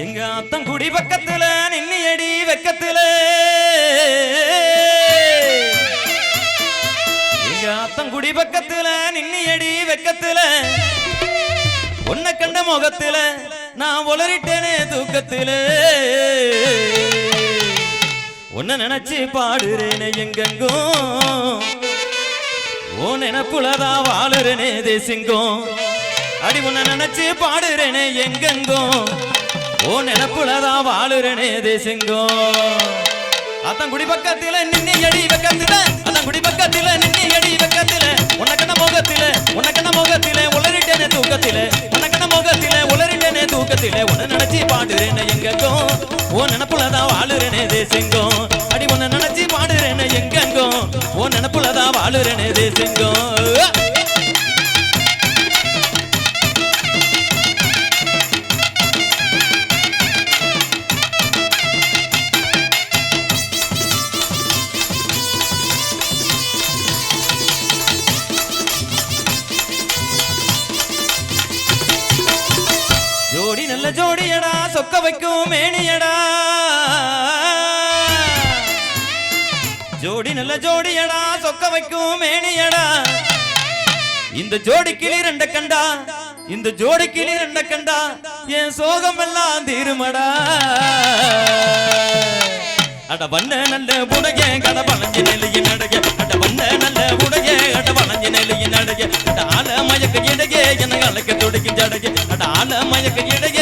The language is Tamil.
எங்க அத்தங்குடி பக்கத்துல நின்னியடி வெக்கத்துல எங்க அத்தங்குடி பக்கத்துல நின்னியடி வெக்கத்துல உன்னை கண்ட முகத்துல நான் உளறிட்டேனே தூக்கத்துல உன்னை நினைச்சு பாடுறேனே எங்கெங்கும் ஓ நினைப்புலதான் வாழுறேனே தேசிங்கும் அடி உன்னை நினைச்சு பாடுறேனே எங்கெங்கும் ஓ நினைப்புலதான் வாழுறேனே தேசிங்கும் அத்தங்குடி பக்கத்துல நின்னி அடி வெக்கத்துல அத்தங்குடி பக்கத்துல நின்னி அடி வெக்கத்துல உனக்கண்ண முகத்துல உளறிட்டேனே தூக்கத்துல உனக்கண்ண முகத்துல உளறிட்டேனே தூக்கத்துல உன்னை நினைச்சு பாடுறேனே எங்கெங்கும் ஓ நினைப்புலதான் வாழுறேனே தேசிங்கும் அடி உன்னை நினைச்சு பாடுறேனே எங்கெங்கும் ஓ நினைப்புலதான் வாழுறேனே தேசிங்கும் ஜோடி நல்ல ஜோடியடா சொக்க வைக்கும் மேனியடா ஜோடி நல்ல ஜோடியடா சொக்க வைக்கும் மேனியடா இந்த ஜோடிக்கிளி ரெண்ட கண்டா இந்த ஜோடிக்கிளி ரெண்ட கண்டா என் சோகம் எல்லாம் தீருமடா அட வண்ண நல்ல உடைய கட வளைஞ்சு நெல்லிய நடைய அட வண்ண நல்ல உடைய அட வளைஞ்சு நெல்லிய நடைய அட ஆல மயக்க இடையே என அழைக்க துடிக்கும் ஜடைய அட ஆல மயக்க இடையே